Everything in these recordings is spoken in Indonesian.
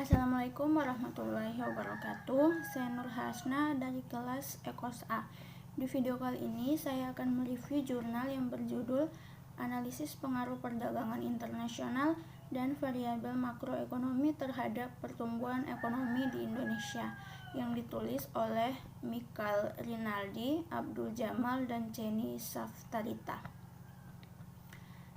Assalamualaikum warahmatullahi wabarakatuh. Saya Nur Hasna dari kelas Ekos A. Di video kali ini saya akan mereview jurnal yang berjudul Analisis Pengaruh Perdagangan Internasional dan Variabel Makroekonomi Terhadap Pertumbuhan Ekonomi di Indonesia yang ditulis oleh Michael Rinaldi, Abdul Jamal, dan Ceni Saftarita.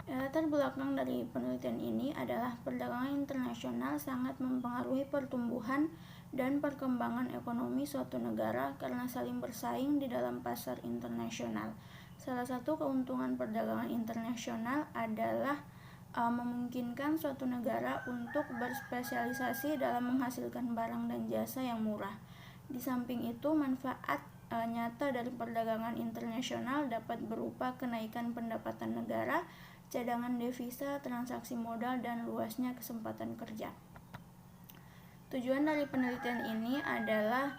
Latar belakang dari penelitian ini adalah perdagangan internasional sangat mempengaruhi pertumbuhan dan perkembangan ekonomi suatu negara karena saling bersaing di dalam pasar internasional. Salah satu keuntungan perdagangan internasional adalah memungkinkan suatu negara untuk berspesialisasi dalam menghasilkan barang dan jasa yang murah. Di samping itu, manfaat nyata dari perdagangan internasional dapat berupa kenaikan pendapatan negara, cadangan devisa, transaksi modal, dan luasnya kesempatan kerja. Tujuan dari penelitian ini adalah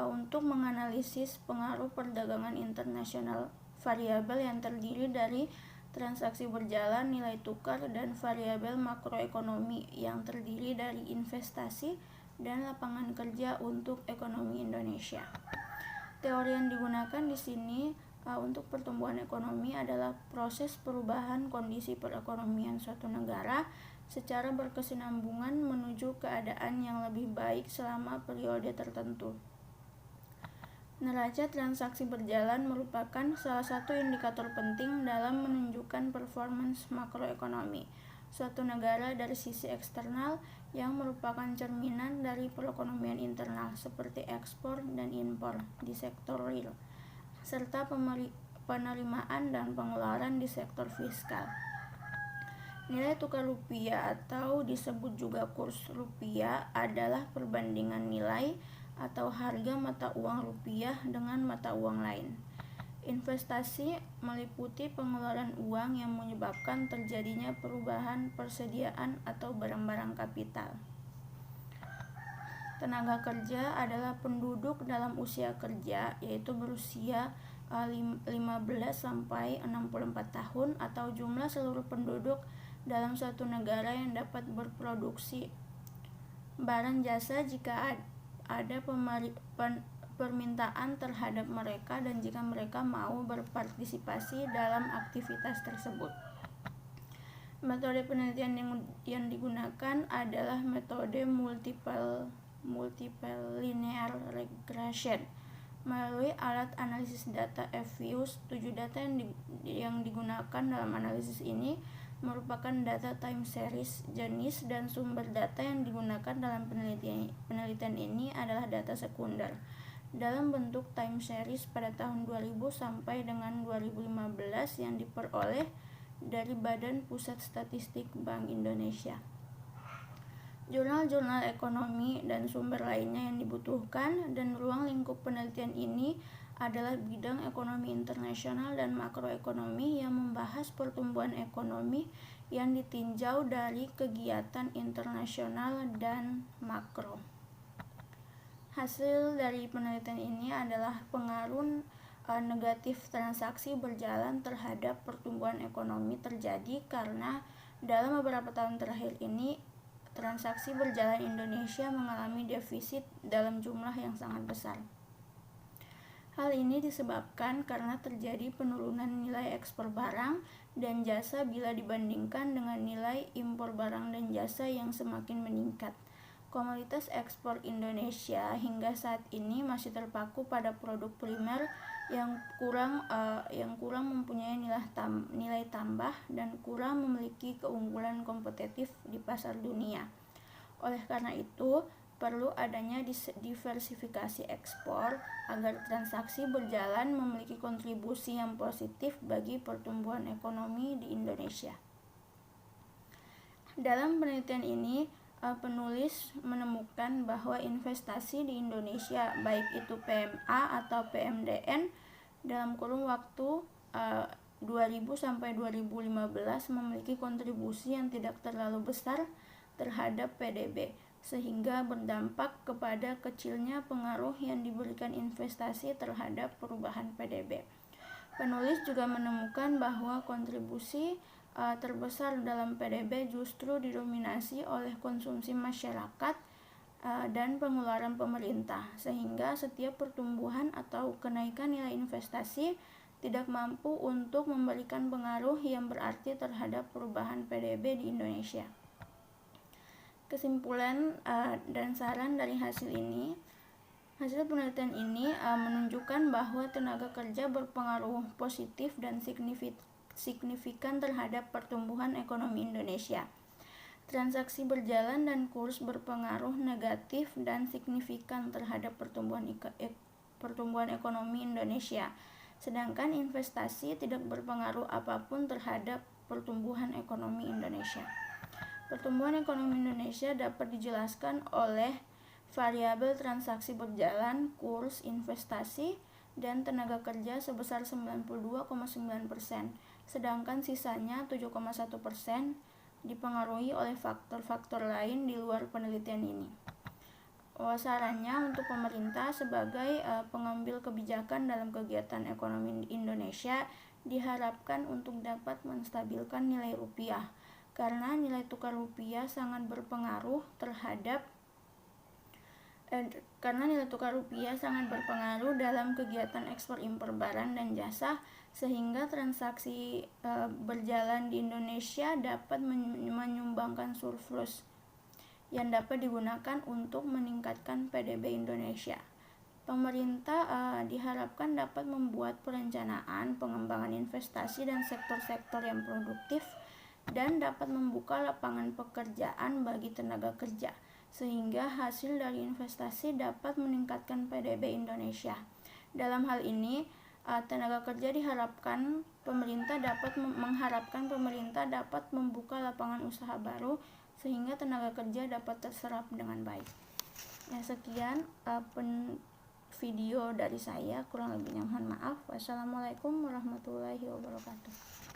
untuk menganalisis pengaruh perdagangan internasional variabel yang terdiri dari transaksi berjalan, nilai tukar, dan variabel makroekonomi yang terdiri dari investasi dan lapangan kerja untuk ekonomi Indonesia. Teori yang digunakan di sini untuk pertumbuhan ekonomi adalah proses perubahan kondisi perekonomian suatu negara secara berkesinambungan menuju keadaan yang lebih baik selama periode tertentu. Neraca transaksi berjalan merupakan salah satu indikator penting dalam menunjukkan performance makroekonomi suatu negara dari sisi eksternal yang merupakan cerminan dari perekonomian internal seperti ekspor dan impor di sektor real, serta penerimaan dan pengeluaran di sektor fiskal. Nilai tukar rupiah atau disebut juga kurs rupiah adalah perbandingan nilai atau harga mata uang rupiah dengan mata uang lain. Investasi meliputi pengeluaran uang yang menyebabkan terjadinya perubahan persediaan atau barang-barang kapital. Tenaga kerja adalah penduduk dalam usia kerja, yaitu berusia 15 sampai 64 tahun atau jumlah seluruh penduduk dalam suatu negara yang dapat berproduksi barang jasa jika ada permintaan terhadap mereka dan jika mereka mau berpartisipasi dalam aktivitas tersebut. Metode penelitian yang digunakan adalah metode multiple linear regression melalui alat analisis data FViews. 7 data yang digunakan dalam analisis ini merupakan data time series. Jenis dan sumber data yang digunakan dalam penelitian ini adalah data sekunder dalam bentuk time series pada tahun 2000 sampai dengan 2015 yang diperoleh dari Badan Pusat Statistik Bank Indonesia. Jurnal-jurnal ekonomi dan sumber lainnya yang dibutuhkan dan ruang lingkup penelitian ini adalah bidang ekonomi internasional dan makroekonomi yang membahas pertumbuhan ekonomi yang ditinjau dari kegiatan internasional dan makro. Hasil dari penelitian ini adalah pengaruh negatif transaksi berjalan terhadap pertumbuhan ekonomi terjadi karena dalam beberapa tahun terakhir ini transaksi berjalan Indonesia mengalami defisit dalam jumlah yang sangat besar. Hal ini disebabkan karena terjadi penurunan nilai ekspor barang dan jasa bila dibandingkan dengan nilai impor barang dan jasa yang semakin meningkat. Komoditas ekspor Indonesia hingga saat ini masih terpaku pada produk primer yang kurang mempunyai nilai tambah dan kurang memiliki keunggulan kompetitif di pasar dunia. Oleh karena itu, perlu adanya diversifikasi ekspor agar transaksi berjalan memiliki kontribusi yang positif bagi pertumbuhan ekonomi di Indonesia. Dalam penelitian ini, penulis menemukan bahwa investasi di Indonesia, baik itu PMA atau PMDN, dalam kurun waktu 2000 sampai 2015 memiliki kontribusi yang tidak terlalu besar terhadap PDB, sehingga berdampak kepada kecilnya pengaruh yang diberikan investasi terhadap perubahan PDB. Penulis juga menemukan bahwa kontribusi terbesar dalam PDB justru didominasi oleh konsumsi masyarakat dan pengeluaran pemerintah, sehingga setiap pertumbuhan atau kenaikan nilai investasi tidak mampu untuk memberikan pengaruh yang berarti terhadap perubahan PDB di Indonesia. Kesimpulan dan saran dari hasil penelitian ini menunjukkan bahwa tenaga kerja berpengaruh positif dan signifikan terhadap pertumbuhan ekonomi Indonesia. Transaksi berjalan dan kurs berpengaruh negatif dan signifikan terhadap pertumbuhan ekonomi Indonesia, sedangkan investasi tidak berpengaruh apapun terhadap pertumbuhan ekonomi Indonesia. Pertumbuhan ekonomi Indonesia dapat dijelaskan oleh variabel transaksi berjalan, kurs, investasi, dan tenaga kerja sebesar 92,9%, sedangkan sisanya 7,1% dipengaruhi oleh faktor-faktor lain di luar penelitian ini. Sarannya untuk pemerintah sebagai pengambil kebijakan dalam kegiatan ekonomi Indonesia diharapkan untuk dapat menstabilkan nilai rupiah, karena nilai tukar rupiah sangat berpengaruh dalam kegiatan ekspor impor barang dan jasa, sehingga transaksi berjalan di Indonesia dapat menyumbangkan surplus yang dapat digunakan untuk meningkatkan PDB Indonesia. Pemerintah diharapkan dapat membuat perencanaan pengembangan investasi dan sektor-sektor yang produktif dan dapat membuka lapangan pekerjaan bagi tenaga kerja, sehingga hasil dari investasi dapat meningkatkan PDB Indonesia. Dalam hal ini, tenaga kerja pemerintah dapat membuka lapangan usaha baru, sehingga tenaga kerja dapat terserap dengan baik. Sekian video dari saya, kurang lebihnya mohon maaf. Wassalamualaikum warahmatullahi wabarakatuh.